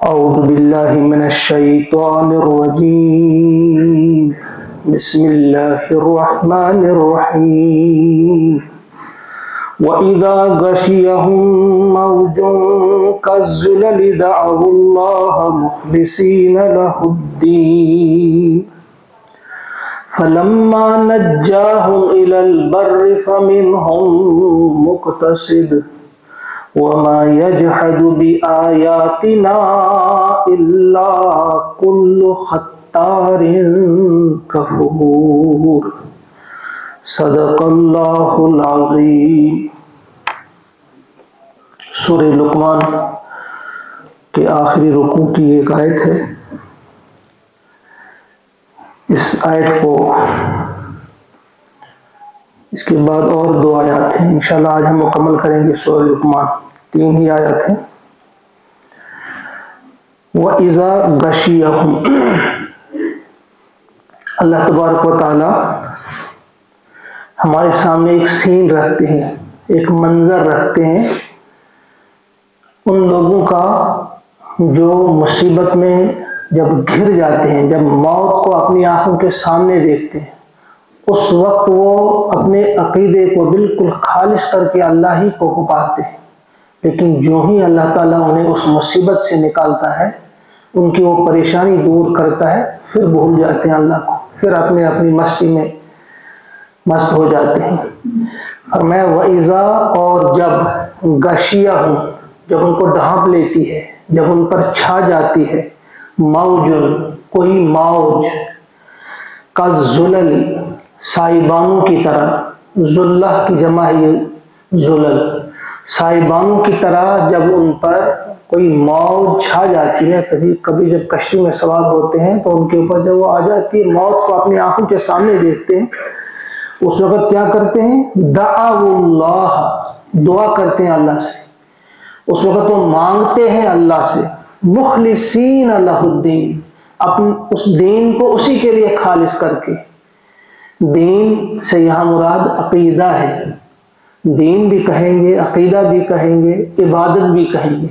أعوذ بالله من الشيطان الرجيم بسم الله الرحمن الرحيم وإذا غشيهم موج كالظلل دعوا الله مخلصين له الدين فلما نجاهم إلى البر فمنهم مقتصد وما يجحد بآياتنا إلا كل ختار كفور صدق اللہ العظیم۔ سورہ لقمان کے آخری رکوع کی ایک آیت ہے۔ اس آیت کو اس کے بعد اور دو آیات ہیں، انشاءاللہ آج ہم مکمل کریں گے سورہ لقمان، 3 ہی آیات ہیں۔ وَإِذَا غَشِيَهُمْ، اللہ تبارک و تعالی ہمارے سامنے ایک سین رکھتے ہیں، ایک منظر رکھتے ہیں ان لوگوں کا جو مصیبت میں جب گھر جاتے ہیں، جب موت کو اپنی آنکھوں کے سامنے دیکھتے ہیں، اس وقت وہ اپنے عقیدے کو بالکل خالص کر کے اللہ ہی کو پکارتے ہیں، لیکن جو ہی اللہ تعالیٰ انہیں اس مصیبت سے نکالتا ہے، ان کی وہ پریشانی دور کرتا ہے، پھر بھول جاتے ہیں اللہ کو، پھر اپنی مستی میں مست ہو جاتے ہیں۔ فرمایا وَإِذَا، اور جب غشیہم، جب ان کو ڈھانپ لیتی ہے، جب ان پر چھا جاتی ہے، موجن، کوئی موج، کالظلل، سائبانوں کی طرح، ذلہ کی جمع ہے ذلل، سائبانوں کی طرح جب ان پر کوئی موج چھا جاتی ہے، کبھی جب کشتی میں سوار ہوتے ہیں تو ان کے اوپر جب وہ آ جاتی ہے، موت کو اپنی آنکھوں کے سامنے دیکھتے ہیں، اس وقت کیا کرتے ہیں؟ دعوا اللہ، دعا کرتے ہیں اللہ سے، اس وقت وہ مانگتے ہیں اللہ سے، مخلصین لہ الدین، اس دین کو اسی کے لیے خالص کر کے۔ دین سے یہاں مراد عقیدہ ہے، دین بھی کہیں گے، عقیدہ بھی کہیں گے، عبادت بھی کہیں گے۔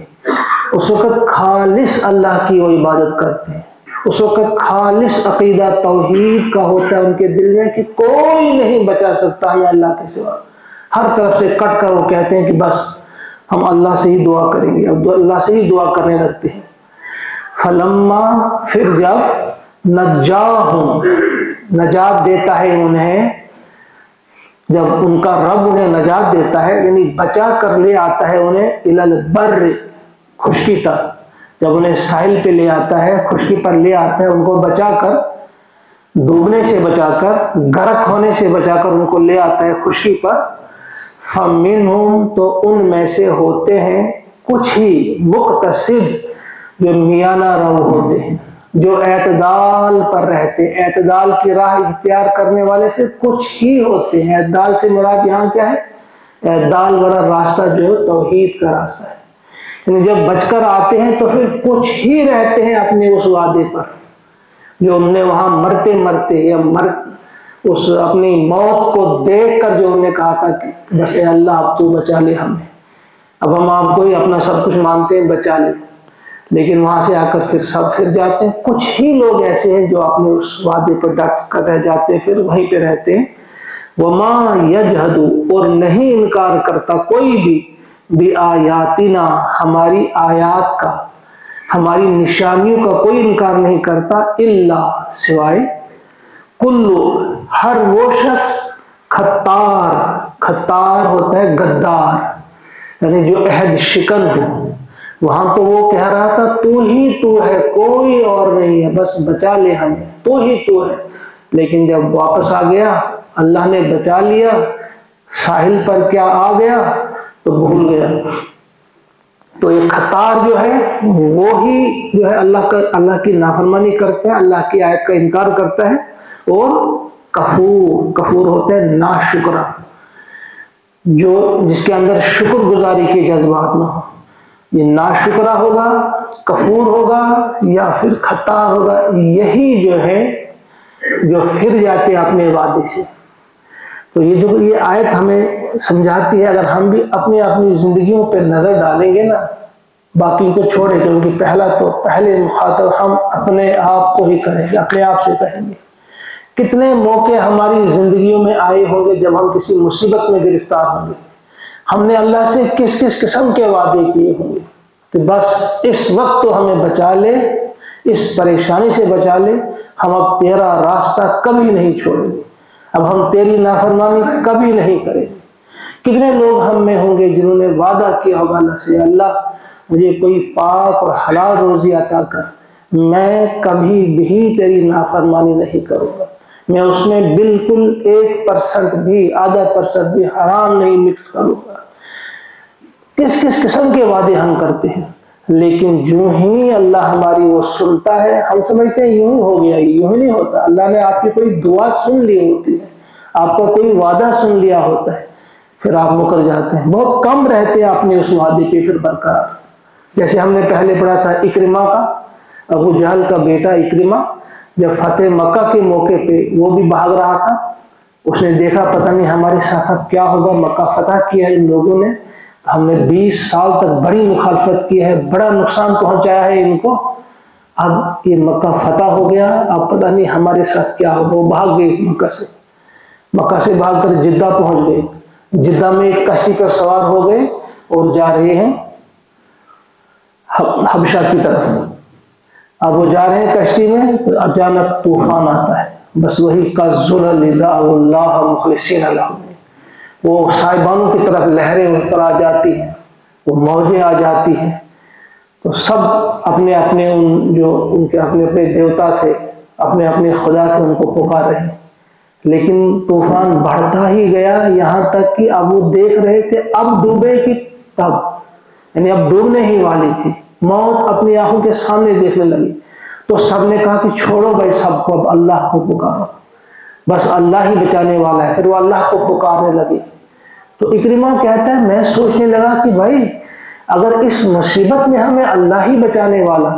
اس وقت خالص اللہ کی وہ عبادت کرتے ہیں، اس وقت خالص عقیدہ توحید کا ہوتا ہے ان کے دل میں کہ کوئی نہیں بچا سکتا ہمیں اللہ کے سوا۔ ہر طرف سے کٹ کر وہ کہتے ہیں کہ بس ہم اللہ سے ہی دعا کریں گے، اب اللہ سے ہی دعا کرنے لگتے ہیں۔ فلما، پھر جب نجاہم، نجات دیتا ہے انہیں، جب ان کا رب انہیں نجات دیتا ہے، یعنی بچا کر لے آتا ہے انہیں الی البر، خشکی تک، جب انہیں ساحل پہ لے آتا ہے، خشکی پر لے آتا ہے، ان کو بچا کر، ڈوبنے سے بچا کر، غرق ہونے سے بچا کر ان کو لے آتا ہے خشکی پر، فَمِنْهُمْ، تو ان میں سے ہوتے ہیں کچھ ہی، مقتصد، جو میانہ رو ہوتے ہیں، جو اعتدال پر رہتے ہیں، اعتدال کی راہ اختیار کرنے والے سے کچھ ہی ہوتے ہیں۔ اعتدال سے مراد یہاں کیا ہے؟ اعتدال والا راستہ جو توحید کا راستہ ہے، یعنی جب بچ کر آتے ہیں تو پھر کچھ ہی رہتے ہیں اپنے اس وعدے پر جو ہم نے وہاں مرتے مرتے یا اس اپنی موت کو دیکھ کر جو انہوں نے کہا تھا کہ بس اے اللہ اب تو بچا لے ہمیں، اب ہم آپ کو ہی اپنا سب کچھ مانتے ہیں، بچا لے، لیکن وہاں سے آ کر پھر سب پھر جاتے ہیں۔ کچھ ہی لوگ ایسے ہیں جو اپنے اس وعدے پر ڈٹ کر رہ جاتے ہیں، پھر وہیں پہ رہتے ہیں۔ وما یجحد، اور نہیں انکار کرتا کوئی بھی، بآیاتنا، ہماری آیات کا، ہماری نشانیوں کا کوئی انکار نہیں کرتا، الا، سوائے، کلو، ہر وہ شخص، خطار، خطار ہوتا ہے غدار، یعنی جو عہد شکن ہو۔ وہاں تو وہ کہہ رہا تھا تو ہی تو ہے، کوئی اور نہیں ہے، بس بچا لے ہمیں، تو ہی تو ہے، لیکن جب واپس آ گیا، اللہ نے بچا لیا، ساحل پر کیا آ گیا تو بھول گیا۔ تو یہ خطار جو ہے وہی جو ہے اللہ کی نافرمانی کرتا ہے، اللہ کی آیت کا انکار کرتا ہے، اور کفور ہوتا ہے ناشکرہ، جو جس کے اندر شکر گزاری کے جذبات نہ ہو، یہ ناشکرہ ہوگا، کفور ہوگا، یا پھر خطار ہوگا، یہی جو ہے جو پھر جاتے ہیں اپنے وعدے سے۔ تو یہ آیت ہمیں سمجھاتی ہے، اگر ہم بھی اپنی زندگیوں پہ نظر ڈالیں گے نا باقی کو چھوڑے کیونکہ پہلے مخاطب ہم اپنے آپ کو ہی کریں گے، اپنے آپ سے کہیں گے۔ کتنے موقع ہماری زندگیوں میں آئے ہوں گے جب ہم کسی مصیبت میں گرفتار ہوں گے، ہم نے اللہ سے کس کس قسم کے وعدے کیے ہوں گے کہ بس اس وقت تو ہمیں بچا لے، اس پریشانی سے بچا لے، ہم اب تیرا راستہ کبھی نہیں چھوڑیں گے، اب ہم تیری نافرمانی کبھی نہیں کریں گے۔ کتنے لوگ ہم میں ہوں گے جنہوں نے وعدہ کیا ہوگا اللہ سے، اللہ مجھے کوئی پاک اور حلال روزی عطا کر، میں کبھی بھی تیری نافرمانی نہیں کروں گا، میں اس میں بالکل 1% بھی 0.5% بھی حرام نہیں مکس کروں گا۔ کس کس قسم کے وعدے ہم کرتے ہیں، لیکن جو ہی اللہ ہماری وہ سنتا ہے ہم سمجھتے ہیں یوں ہی ہو گیا، یوں ہی نہیں ہوتا۔ اللہ نے آپ کی کوئی دعا سن لی ہوتی ہے، آپ کا کوئی وعدہ سن لیا ہوتا ہے، پھر آپ مکر جاتے ہیں، بہت کم رہتے ہیں اپنے اس وعدے پہ پھر برقرار۔ جیسے ہم نے پہلے پڑھا تھا اکرمہ کا، ابو جہل کا بیٹا اکرمہ جب فتح مکہ کے موقع پہ وہ بھی بھاگ رہا تھا، اس نے دیکھا پتہ نہیں ہمارے ساتھ اب کیا ہوگا، مکہ فتح کیا ان لوگوں نے، ہم نے 20 سال تک بڑی مخالفت کی ہے، بڑا نقصان پہنچایا ہے ان کو، اب یہ مکہ فتح ہو گیا، اب پتہ نہیں ہمارے ساتھ کیا ہوگا۔ وہ بھاگ گئے مکہ سے بھاگ کر جدہ پہنچ گئے، جدہ میں ایک کشتی پر سوار ہو گئے اور جا رہے ہیں حبشہ کی طرف۔ اب وہ جا رہے ہیں کشتی میں، تو اچانک طوفان آتا ہے، بس وہی کَالظُّلَلِ دَعَوُا اللَّهَ مُخْلِصِينَ لَهُ، وہ سائبانوں کی طرف لہریں اوپر آ جاتی ہیں، وہ موجیں آ جاتی ہیں، تو سب اپنے اپنے ان کے اپنے دیوتا تھے، اپنے اپنے خدا تھے، ان کو پکار رہے ہیں، لیکن طوفان بڑھتا ہی گیا، یہاں تک کہ اب وہ دیکھ رہے تھے اب ڈوبے کہ تب، یعنی اب ڈوبنے ہی والی تھی، موت اپنی آنکھوں کے سامنے دیکھنے لگی۔ تو سب نے کہا کہ چھوڑو بھائی سب کو، اب اللہ کو پکارو، بس اللہ ہی بچانے والا ہے۔ پھر وہ اللہ کو پکارنے لگے۔ تو اکرمہ کہتا ہے میں سوچنے لگا کہ بھائی اگر اس مصیبت میں ہمیں اللہ ہی بچانے والا،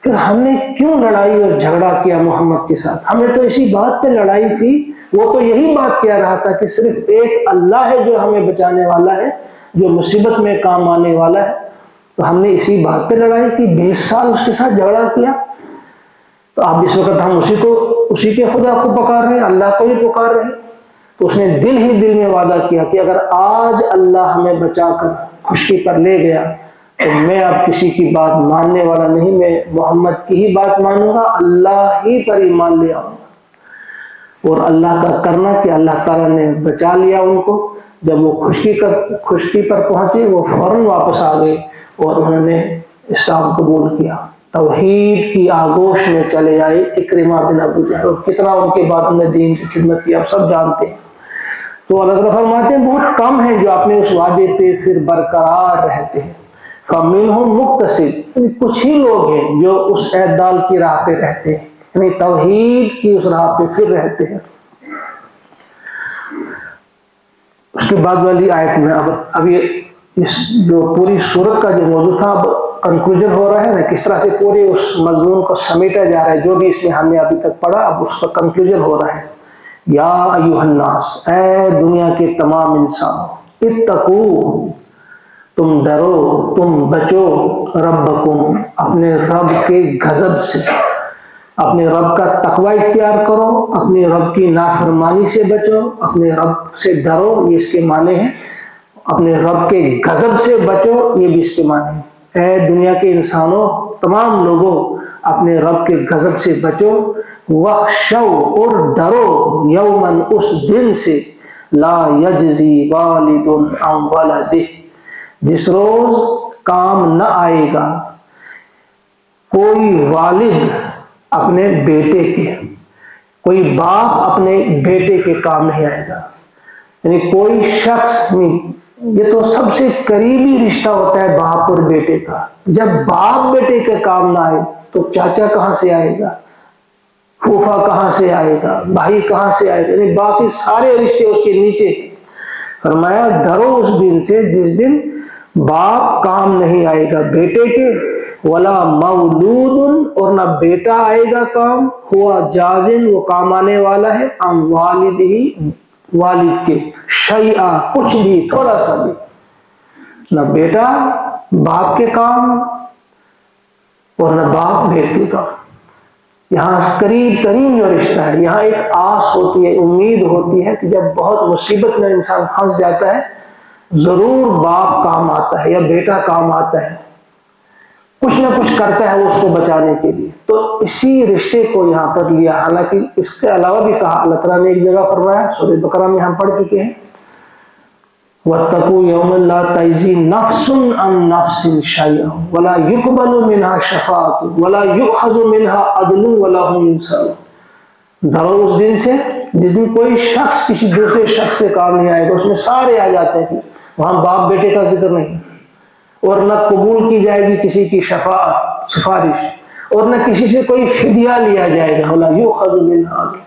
پھر ہم نے کیوں لڑائی اور جھگڑا کیا محمد کے ساتھ؟ ہمیں تو اسی بات پہ لڑائی تھی، وہ تو یہی بات کہہ رہا تھا کہ صرف ایک اللہ ہے جو ہمیں بچانے والا ہے، جو مصیبت میں کام آنے والا ہے، تو ہم نے اسی بات پہ لڑائی کی، 20 سال اس کے ساتھ جھگڑا کیا، تو اب اس وقت ہم اسی کے خدا کو پکار رہے ہیں، اللہ کو ہی پکار رہے ہیں۔ تو اس نے دل ہی دل میں وعدہ کیا کہ اگر آج اللہ ہمیں بچا کر خشکی پر لے گیا تو میں اب کسی کی بات ماننے والا نہیں، میں محمد کی ہی بات مانوں گا، اللہ ہی پر ایمان لے آؤں گا۔ اور اللہ کا کرنا کہ اللہ تعالیٰ نے بچا لیا ان کو، جب وہ خشکی پر پہنچے وہ فوراً واپس آ گئے اور انہوں نے اسلام قبول کیا، توحید کی آگوش میں چلے آئے اکرمہ بن ابو جہل، اور کتنا ان کے بعد انہوں نے دین کی خدمت کی، آپ سب جانتے ہیں۔ تو اللہ تعالیٰ فرماتے ہیں بہت کم ہیں جو اپنے اس وعدے پہ پھر برقرار رہتے ہیں، فَمِنْهُمْ مُقْتَصِدٌ، یعنی کچھ ہی لوگ ہیں جو اس اعتدال کی راہ پہ رہتے ہیں، یعنی توحید کی اس راہ پہ پھر رہتے ہیں۔ اس کے بعد والی آیت میں اب یہ اس جو پوری سورت کا جو موضوع تھا اب کنکلوژن ہو رہا ہے نا، کس طرح سے پورے اس مضمون کو سمیٹا جا رہا ہے، جو بھی اس میں ہم نے ابھی تک پڑھا اب اس کا کنکلوژن ہو رہا ہے۔ یا ایھا الناس، اے دنیا کے تمام انسانوں، اتقوا، تم ڈرو، تم بچو، ربکم، اپنے رب کے غضب سے، اپنے رب کا تقوی اختیار کرو، اپنے رب کی نافرمانی سے بچو، اپنے رب سے ڈرو، یہ اس کے معنی ہیں، اپنے رب کے غضب سے بچو، یہ بھی اس کے معنی ہیں۔ اے دنیا کے انسانوں، تمام لوگوں، اپنے رب کے غضب سے بچو، وَاخْشَوْا، اور ڈرو، یوماً، اس دن سے، لا یجزی والد عن ولدہ، جس روز کام نہ آئے گا کوئی والد اپنے بیٹے کے، کوئی باپ اپنے بیٹے کے کام نہیں آئے گا، یعنی کوئی شخص نہیں، یہ تو سب سے قریبی رشتہ ہوتا ہے باپ اور بیٹے کا، جب باپ بیٹے کے کام نہ آئے تو چاچا کہاں سے آئے گا، پھوپھا کہاں سے آئے گا، بھائی کہاں سے آئے گا، یعنی باقی سارے رشتے اس کے نیچے۔ فرمایا ڈرو اس دن سے جس دن باپ کام نہیں آئے گا بیٹے کے، ولا مولود، اور نہ بیٹا آئے گا کام، ہوا جازن، وہ کام آنے والا ہے، عن والد ہی، والد کے، شیئا، کچھ بھی، تھوڑا سا بھی، نہ بیٹا باپ کے کام اور نہ باپ بیٹے کا. یہاں قریب ترین جو رشتہ ہے، یہاں ایک آس ہوتی ہے، امید ہوتی ہے کہ جب بہت مصیبت میں انسان پھنس جاتا ہے ضرور باپ کام آتا ہے یا بیٹا کام آتا ہے، کچھ نہ کچھ کرتا ہے وہ اس کو بچانے کے لیے. تو اسی رشتے کو یہاں پر لیا. حالانکہ اس کے علاوہ بھی کہا، اللہ تعالیٰ نے ایک جگہ فرمایا، سورہ بقرہ میں ہم پڑھ چکے ہیں، وَاتَّقُوا يَوْمًا لَا تَجْزِي نَفْسٌ عَن نَفْسٍ شَيْئًا وَلَا يُقْبَلُ مِنْهَا شَفَاعَةٌ وَلَا يُؤْخَذُ مِنْهَا عَدْلٌ وَلَا هُمْ يُنصَرُونَ. ڈرو اس دن سے جس دن کوئی شخص کسی دوسرے شخص سے کام نہیں آئے گا. اس میں سارے آ جاتے ہیں، وہاں باپ بیٹے کا ذکر نہیں، اور نہ قبول کی جائے گی کسی کی شفاعت سفارش، اور نہ کسی سے کوئی فدیہ لیا جائے گا. وَلَا يُؤْخَذُ مِنْهَا عَدْلٌ.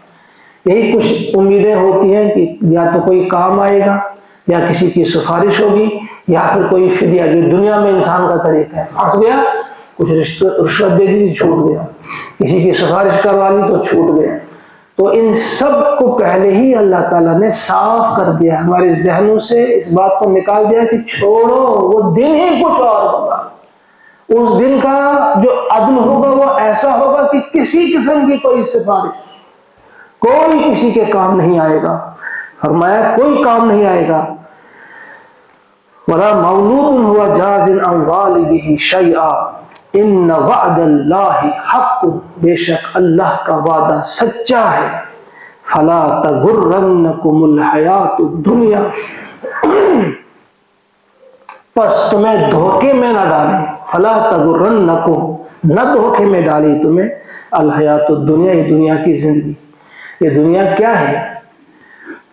یہی کچھ امیدیں ہوتی ہیں کہ یا تو کوئی کام آئے گا یا کسی کی سفارش ہوگی یا پھر کوئی فدیہ، جو دنیا میں انسان کا طریقہ ہے. پھنس گیا، کچھ رشوت دے دی چھوٹ گیا، کسی کی سفارش کروا لی تو چھوٹ گیا. تو ان سب کو پہلے ہی اللہ تعالیٰ نے صاف کر دیا، ہمارے ذہنوں سے اس بات کو نکال دیا کہ چھوڑو، وہ دن ہی کچھ اور ہوگا. اس دن کا جو عدل ہوگا وہ ایسا ہوگا کہ کسی قسم کی کوئی سفارش، کوئی کسی کے کام نہیں آئے گا. فرمایا کوئی کام نہیں آئے گا. وَلَا مَوْلُودٌ هُوَ جَازٍ عَنْ وَالِدِهِ شَيْئًا إِنَّ وَعْدَ اللَّهِ حَقٌّ. بے شک اللہ کا وعدہ سچا ہے. فَلَا تَغُرَّنَّكُمُ الْحَيَاةُ الدُّنْيَا. پس تمہیں دھوکے میں نہ ڈالیں. فَلَا تَغُرَّنَّكُمْ، نہ دھوکے میں ڈالی تمہیں الحیات الدنیا، یہ دنیا کی زندگی. یہ دنیا کیا ہے؟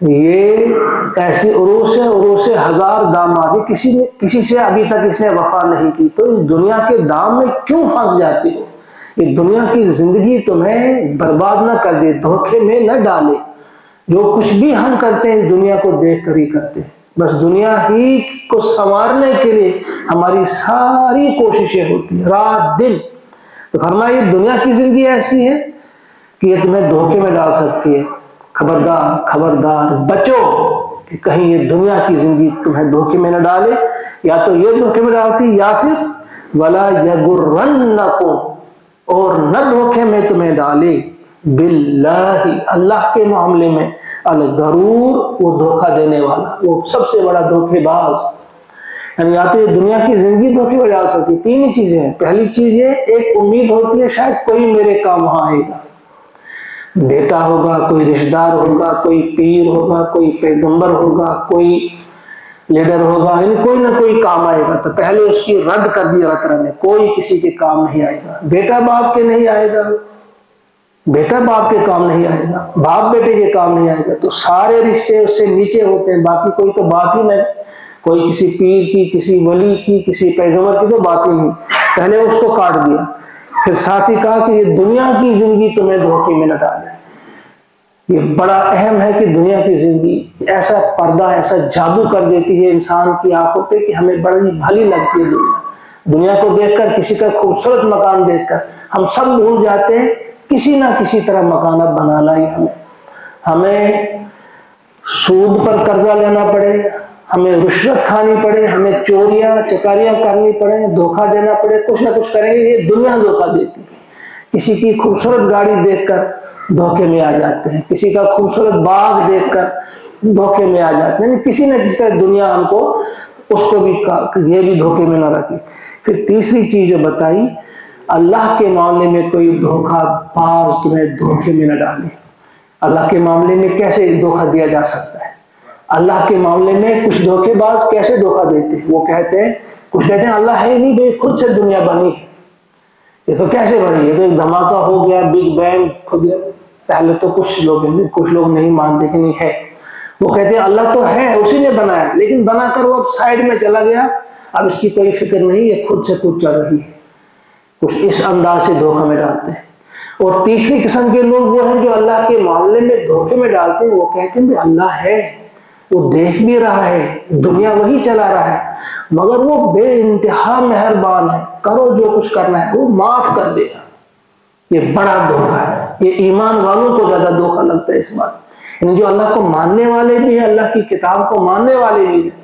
یہ ایسی عروس ہزار داماد، کسی سے ابھی تک اس نے وفا نہیں کی، تو اس دنیا کے دام میں کیوں پھنس جاتی ہو؟ یہ دنیا کی زندگی تمہیں برباد نہ کر دے، دھوکے میں نہ ڈالے. جو کچھ بھی ہم کرتے ہیں دنیا کو دیکھ کر ہی کرتے ہیں، بس دنیا ہی کو سنوارنے کے لیے ہماری ساری کوششیں ہوتی ہیں رات دن. تو فرمایا یہ دنیا کی زندگی ایسی ہے کہ یہ تمہیں دھوکے میں ڈال سکتی ہے. خبردار خبردار بچو کہ کہیں یہ دنیا کی زندگی تمہیں دھوکے میں نہ ڈالے. یا تو یہ دھوکے میں ڈالتی، یا پھر وَلَا يَغُرَّنَّكُمْ، اور نہ دھوکے میں تمہیں ڈالے باللہ، اللہ کے معاملے میں الغرور، وہ دھوکہ دینے والا، وہ سب سے بڑا دھوکے باز. یعنی یا تو یہ دنیا کی زندگی دھوکے میں ڈال سکتی. تین ہی چیزیں ہیں. پہلی چیز یہ ایک امید ہوتی ہے شاید کوئی میرے کام وہاں آئے گا، بیٹا ہوگا، کوئی رشتہ دار ہوگا، کوئی پیر ہوگا، کوئی پیغمبر ہوگا، کوئی لیڈر ہوگا، یعنی کوئی نہ کوئی کام آئے گا. تو پہلے اس کی رد کر دی اللہ تعالیٰ نے، کوئی کسی کے کام نہیں آئے گا. بیٹا باپ کے نہیں آئے گا، بیٹا باپ کے کام نہیں آئے گا، باپ بیٹے کے کام نہیں آئے گا. تو سارے رشتے اس سے نیچے ہوتے ہیں، باقی کوئی تو بات ہی نہیں. کوئی کسی پیر کی، کسی ولی کی، کسی پیغمبر کی تو بات ہی نہیں. پہلے اس کو کاٹ دیا. پھر ساتھ ہی کہا کہ یہ دنیا کی زندگی تمہیں دھوکے میں نہ ڈالے. یہ بڑا اہم ہے کہ دنیا کی زندگی ایسا پردہ، ایسا جادو کر دیتی ہے انسان کی آنکھوں پہ کہ ہمیں بڑی بھلی لگتی ہے دنیا کو دیکھ کر. کسی کا خوبصورت مکان دیکھ کر ہم سب بھول جاتے ہیں کسی نہ کسی طرح مکانات بنانا ہی ہمیں سود پر قرضہ لینا پڑے، ہمیں رشوت کھانی پڑے، ہمیں چوریاں چکاریاں کرنی پڑے، دھوکہ دینا پڑے، کچھ نہ کچھ کریں گے. یہ دنیا دھوکہ دیتی ہے. کسی کی خوبصورت گاڑی دیکھ کر دھوکے میں آ جاتے ہیں، کسی کا خوبصورت باغ دیکھ کر دھوکے میں آ جاتے ہیں. کسی نہ کسی طرح دنیا ہم کو اس کو بھی یہ بھی دھوکے میں نہ رکھے. پھر تیسری چیز جو بتائی، اللہ کے معاملے میں کوئی دھوکہ باز تمہیں دھوکے میں نہ ڈالے. اللہ کے معاملے میں کیسے دھوکہ دیا جا سکتا ہے؟ اللہ کے معاملے میں کچھ دھوکے باز کیسے دھوکہ دیتے ہیں؟ وہ کہتے ہیں، کچھ کہتے ہیں اللہ ہے نہیں بھائی، خود سے دنیا بنی ہے. یہ تو کیسے بنی؟ یہ تو ایک دھماکہ ہو گیا، بگ بینگ ہو گیا. پہلے تو کچھ لوگ نہیں مانتے کہ نہیں ہے. وہ کہتے ہیں اللہ تو ہے، اسی نے بنایا، لیکن بنا کر وہ اب سائڈ میں چلا گیا، اب اس کی کوئی فکر نہیں، یہ خود سے خود چل رہی ہے. کچھ اس انداز سے دھوکہ میں ڈالتے ہیں. اور تیسری قسم کے لوگ وہ ہیں جو اللہ کے معاملے میں دھوکے میں ڈالتے ہیں. وہ کہتے ہیں کہ اللہ ہے، وہ دیکھ بھی رہا ہے، دنیا وہی چلا رہا ہے، مگر وہ بے انتہا مہربان ہے، کرو جو کچھ کرنا ہے وہ معاف کر دے گا. یہ بڑا دھوکہ ہے. یہ ایمان والوں کو زیادہ دھوکہ لگتا ہے اس بات. یعنی جو اللہ کو ماننے والے بھی ہیں، اللہ کی کتاب کو ماننے والے بھی ہیں،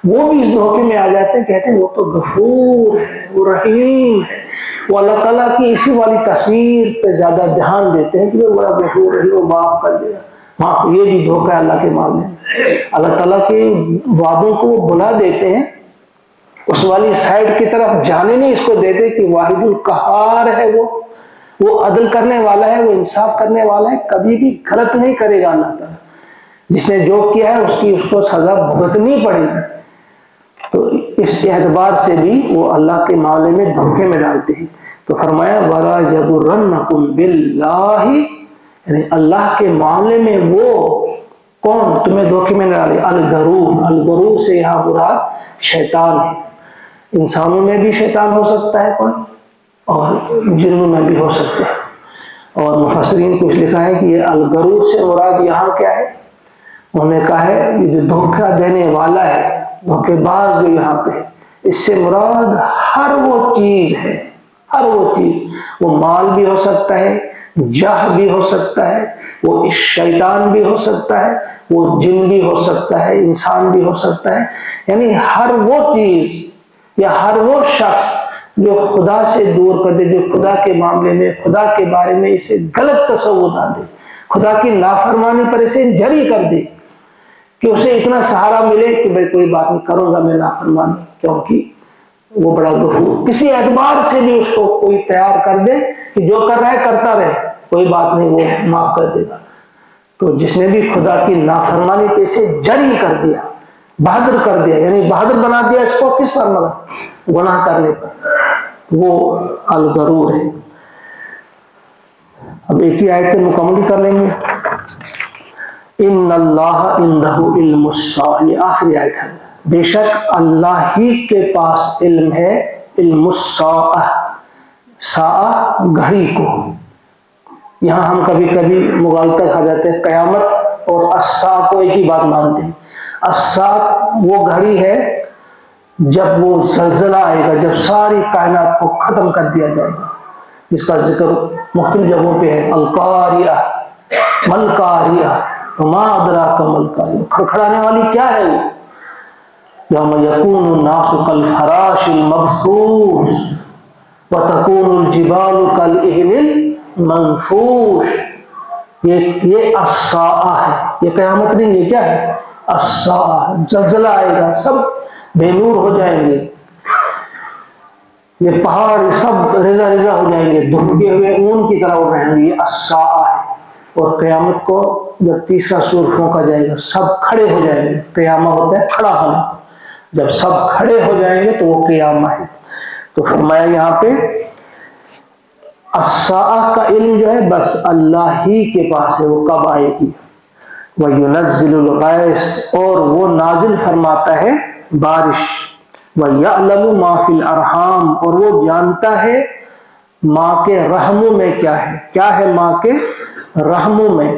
وہ بھی اس دھوکے میں آ جاتے ہیں، کہتے ہیں وہ تو غفور ہے، وہ رحیم ہے، وہ اللہ تعالیٰ کی اسی والی تصویر پہ زیادہ دھیان دیتے ہیں کہ وہ بڑا غفور ہے، وہ معاف کر دے گا۔ ہاں، یہ بھی دھوکہ ہے اللہ کے معاملے میں۔ اللہ تعالیٰ کے وعدوں کو وہ بلا دیتے ہیں، اس والی سائڈ کی طرف جانے نہیں اس کو دیتے کہ واحد القہار ہے، وہ عدل کرنے والا ہے، وہ انصاف کرنے والا ہے، کبھی بھی غلط نہیں کرے گا اللہ تعالیٰ۔ جس نے جو کیا ہے اس کو سزا بھگتنی پڑے گی۔ تو اس اعتبار سے بھی وہ اللہ کے معاملے میں دھوکے میں ڈالتے ہیں۔ تو فرمایا وَلَا يَغُرَّنَّكُمْ بِاللَّهِ، یعنی اللہ کے معاملے میں وہ کون تمہیں دھوکے میں نہ ڈالے؟ الغرور، الغرور سے یہاں مراد شیطان ہے۔ انسانوں میں بھی شیطان ہو سکتا ہے کوئی، اور جنوں میں بھی ہو سکتے ہیں۔ اور مفسرین کچھ لکھا ہے کہ یہ الغرور سے مراد یہاں کیا ہے؟ انہوں نے کہا ہے یہ جو دھوکہ دینے والا ہے، دھوکے باز جو یہاں پہ، اس سے مراد ہر وہ چیز ہے، ہر وہ چیز، وہ مال بھی ہو سکتا ہے، جاہ بھی ہو سکتا ہے، وہ شیطان بھی ہو سکتا ہے، وہ جن بھی ہو سکتا ہے، انسان بھی ہو سکتا ہے، یعنی ہر وہ چیز یا ہر وہ شخص جو خدا سے دور کر دے، جو خدا کے معاملے میں، خدا کے بارے میں اسے غلط تصور نہ دے، خدا کی نافرمانی پر اسے جری کر دے، کہ اسے اتنا سہارا ملے کہ میں کوئی بات نہیں کروں گا میں نافرمانی، کیونکہ وہ بڑا غفور، کسی اعتبار سے بھی اس کو کوئی تیار کر دے کہ جو کر رہا ہے کرتا رہے، کوئی بات نہیں، وہ معاف کر دے گا۔ تو جس نے بھی خدا کی نافرمانی پہ اسے جری کر دیا، بہادر کر دیا، یعنی بہادر بنا دیا اس کو کس پر؟ مگر گناہ کرنے پر، وہ الغرور ہے۔ اب ایک ہی آیت مکمل کر لیں گے۔ ان اللہ عنده علم الساعہ، یہ آخری آیت ہے۔ بے شک اللہ ہی کے پاس علم ہے، علم الساعہ، ساعہ گھڑی کو۔ یہاں ہم کبھی کبھی مغالطہ کھا جاتے ہیں، قیامت اور الساعہ کو ایک ہی بات مانتے ہیں۔ الساعہ وہ گھڑی ہے جب وہ زلزلہ آئے گا، جب ساری کائنات کو ختم کر دیا جائے گا، جس کا ذکر مختلف جگہوں پہ ہے۔ القاریہ، ملقاریہ، وما ادراک ملقاریہ، کھڑکھڑانے والی کیا ہے وہ؟ یوم یکون الناس کالفراش المبثوث وتکون الجبال کالعہن المنفوش۔ یہ الساعہ ہے، یہ قیامت نہیں، یہ کیا ہے؟ الساعہ، زلزلہ آئے گا، سب بے نور ہو جائیں گے، یہ پہاڑ سب ریزہ ریزہ ہو جائیں گے، دھنکے ہوئے اون کی طرح اڑ رہیں گے، یہ الساعہ ہے۔ اور قیامت کو جب تیسرا سور پھونکا جائے گا، سب کھڑے ہو جائیں گے، قیامہ ہوتا ہے کھڑا ہونا، جب سب کھڑے ہو جائیں گے تو وہ قیامہ ہے۔ تو فرمایا یہاں پہ الساعہ کا علم جو ہے بس اللہ ہی کے پاس ہے، وہ کب آئے گی۔ وَيُنَزِّلُ الْغَيْثَ، اور وہ نازل فرماتا ہے بارش۔ وَيَعْلَمُ مَا فِي الْأَرْحَامِ، اور وہ جانتا ہے ماں کے رحموں میں کیا ہے، کیا ہے ماں کے رحموں میں۔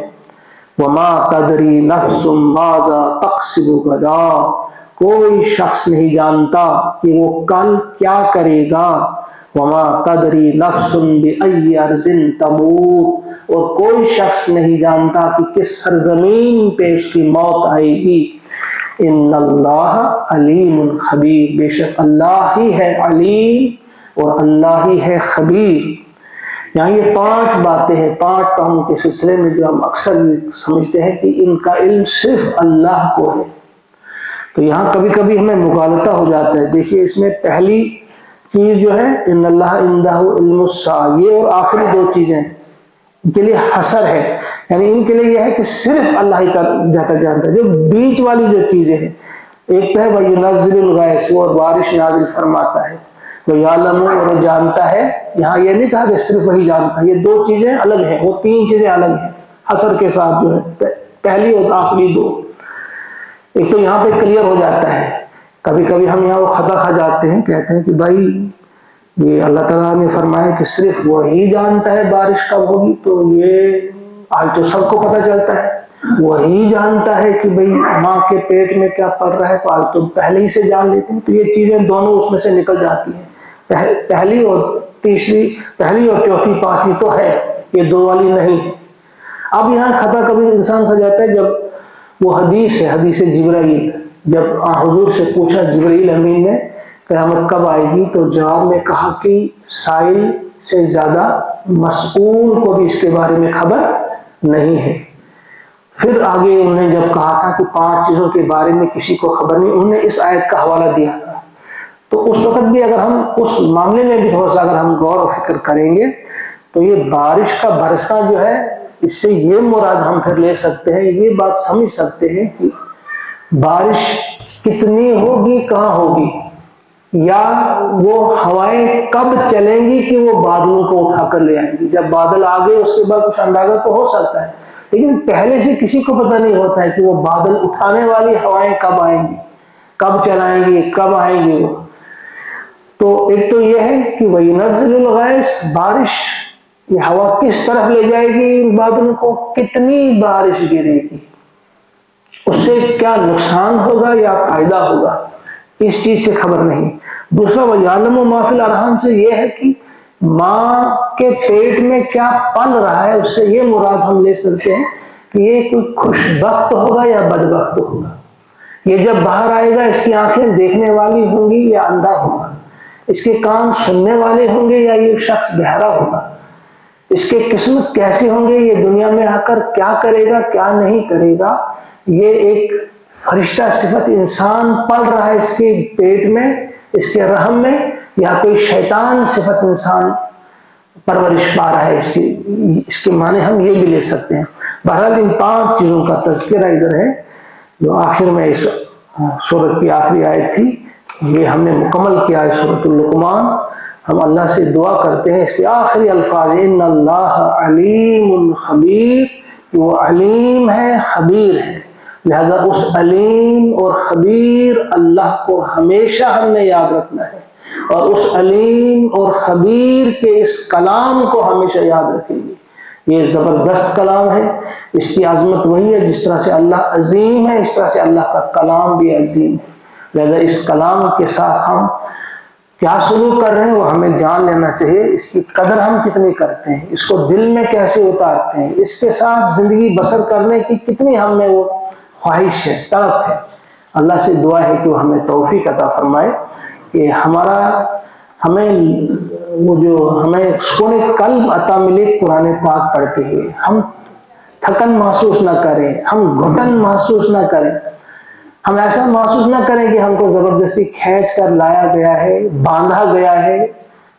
وَمَا تَدْرِي نَفْسٌ مَاذَا تَكْسِبُ غَدًا، کوئی شخص نہیں جانتا کہ وہ کل کیا کرے گا۔ وَمَا تَدْرِي نَفْسٌ بِأَيِّ أَرْضٍ تَمُوتُ، اور کوئی شخص نہیں جانتا کہ کس سرزمین پہ اس کی موت آئے گی۔ ان اللہ علیم خبیر، بے شک اللہ ہی ہے علیم اور اللہ ہی ہے خبیر۔ یہاں یہ 5 باتیں ہیں، 5 کاموں کے سلسلے میں جو ہم اکثر سمجھتے ہیں کہ ان کا علم صرف اللہ کو ہے۔ تو یہاں کبھی کبھی ہمیں مغالطہ ہو جاتا ہے۔ دیکھیے اس میں پہلی چیز جو ہے ان اللہ عنده علم الساعہ، یہ اور آخری 2 چیزیں ان کے لیے حصر ہے، یعنی ان کے لیے یہ ہے کہ صرف اللہ ہی کا جانتا ہے۔ جو بیچ والی جو چیزیں ہیں، ایک تو ہے وَيُنَزِّلُ الْغَيْثَ، وہ بارش نازل فرماتا ہے، وَيَعْلَمُ، اور جانتا ہے۔ یہاں یہ نہیں کہا کہ صرف وہی جانتا ہے، یہ 2 چیزیں الگ ہیں، وہ 3 چیزیں الگ ہیں حصر کے ساتھ جو ہے، پہلی اور آخری 2۔ ایک تو یہاں پہ کلیئر ہو جاتا ہے، کبھی کبھی ہم یہاں وہ خطا کھا جاتے ہیں، کہتے ہیں کہ بھائی یہ اللہ تعالیٰ نے فرمایا کہ صرف وہی جانتا ہے بارش کب ہوگی، تو یہ آج تو سب کو پتہ چلتا ہے، وہی جانتا ہے کہ بھئی ماں کے پیٹ میں کیا پڑ رہا ہے، تو آج تو پہلے ہی سے جان لیتے ہیں۔ تو یہ چیزیں دونوں اس میں سے نکل جاتی ہیں، پہلی اور تیسری، پہلی اور چوتھی، 5ویں تو ہے، یہ 2 والی نہیں ہے۔ اب یہاں خطا کبھی انسان کھا جاتا ہے جب وہ حدیث ہے، حدیث جبرائیل، جب حضور سے پوچھا جبرائیل امین نے قیامت کب آئے گی، تو جواب میں کہا کہ سائل سے زیادہ مسئول کو بھی اس کے بارے میں خبر نہیں ہے۔ پھر آگے انہوں نے جب کہا تھا کہ 5 چیزوں کے بارے میں کسی کو خبر نہیں، انہوں نے اس آیت کا حوالہ دیا تھا۔ تو اس وقت بھی اگر ہم اس معاملے میں بھی تھوڑا سا اگر ہم غور و فکر کریں گے تو یہ بارش کا برسنا جو ہے، اس سے یہ مراد ہم پھر لے سکتے ہیں، یہ بات سمجھ سکتے ہیں کہ بارش کتنی ہوگی، کہاں ہوگی، یا وہ ہوائیں کب چلیں گی کہ وہ بادلوں کو اٹھا کر لے آئیں گی۔ جب بادل آ گئے اس کے بعد کچھ اندازہ تو ہو سکتا ہے، لیکن پہلے سے کسی کو پتہ نہیں ہوتا ہے کہ وہ بادل اٹھانے والی ہوائیں کب آئیں گی، کب چلائیں گی، کب آئیں گی وہ۔ تو ایک تو یہ ہے کہ وَيُنَزِّلُ الْغَيْثَ، بارش، یہ ہوا کس طرف لے جائے گی ان بادلوں کو، کتنی بارش گرے گی، اس سے کیا نقصان ہوگا یا فائدہ ہوگا، اس چیز سے خبر نہیں۔ دوسرا وَيَعْلَمُ مَا فِي الْأَرْحَامِ سے یہ ہے کہ ماں کے پیٹ میں کیا پل رہا ہے، اس سے یہ مراد ہم لے سکتے ہیں کہ یہ کوئی خوش بخت ہوگا یا بدبخت ہوگا۔ یہ جب باہر آئے گا اس کی آنکھیں دیکھنے والی ہوں گی یا اندھا ہوگا، اس کے کان سننے والے ہوں گے یا یہ شخص بہرا ہوگا، اس کے قسمت کیسے ہوں گے، یہ دنیا میں آ کر کیا کرے گا کیا نہیں کرے گا۔ یہ ایک فرشتہ صفت انسان پل رہا ہے اس کے پیٹ میں، اس کے رحم میں، یا کوئی شیطان صفت انسان پرورش پا رہا ہے، اس کے معنی ہم یہ بھی لے سکتے ہیں۔ بہرحال ان 5 چیزوں کا تذکرہ ادھر ہے جو آخر میں اس سورت کی آخری آیت تھی، یہ ہم نے مکمل کیا ہے سورۃ اللقمان۔ ہم اللہ سے دعا کرتے ہیں اس کے آخری الفاظ ان اللہ علیم خبیر، وہ علیم ہے خبیر ہے، لہذا اس علیم اور خبیر اللہ کو ہمیشہ ہم نے یاد رکھنا ہے، اور اس علیم اور خبیر کے اس کلام کو ہمیشہ یاد رکھیں گے۔ یہ زبردست کلام ہے، اس کی عظمت وہی ہے، جس طرح سے اللہ عظیم ہے اس طرح سے اللہ کا کلام بھی عظیم ہے، لہذا اس کلام کے ساتھ ہم کیا سلوک کر رہے ہیں وہ ہمیں جان لینا چاہیے، اس کی قدر ہم کتنی کرتے ہیں، اس کو دل میں کیسے اتارتے ہیں، اس کے ساتھ زندگی بسر کرنے کی کتنی ہم میں وہ خواہش ہے، طلب ہے۔ اللہ سے دعا ہے کہ وہ ہمیں توفیق عطا فرمائے کہ ہمیں وہ جو ہمیں سکون قلب عطا ملے قرآن پاک پڑھتے ہوئے، ہم تھکن محسوس نہ کریں، ہم گھٹن محسوس نہ کریں، ہم ایسا محسوس نہ کریں کہ ہم کو زبردستی کھینچ کر لایا گیا ہے، باندھا گیا ہے،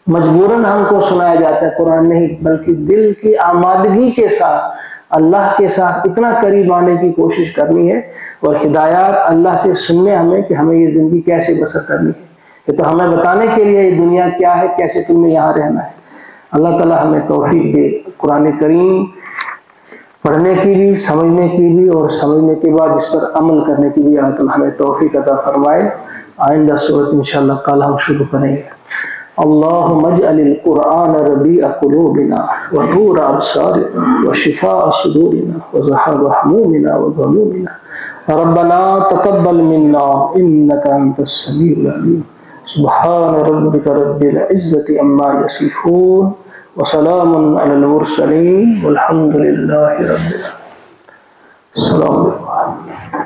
مجبوراً ہم کو سنایا جاتا ہے قرآن، نہیں، بلکہ دل کی آمادگی کے ساتھ اللہ کے ساتھ اتنا قریب آنے کی کوشش کرنی ہے، اور ہدایات اللہ سے سننے ہمیں کہ ہمیں یہ زندگی کیسے بسر کرنی ہے، یہ تو ہمیں بتانے کے لیے یہ دنیا کیا ہے، کیسے تم نے یہاں رہنا ہے۔ اللہ تعالی ہمیں توفیق دے، قرآن کریم پڑھنے کی بھی، سمجھنے کی بھی، اور سمجھنے کے بعد اس پر عمل کرنے کی بھی اللہ تعالی ہمیں توفیق عطا فرمائے۔ آئندہ صورت انشاءاللہ کل ہم شروع کریں گے۔ اللہم اجعل القرآن ربیع قلوبنا ونور ابصارنا وشفاء صدورنا وذهاب همومنا وغمومنا ربنا تقبل منا انك انت السميع العليم سبحان ربك رب العزة عما يصفون وسلام على المرسلين والحمد لله رب العالمين۔ السلام علیکم۔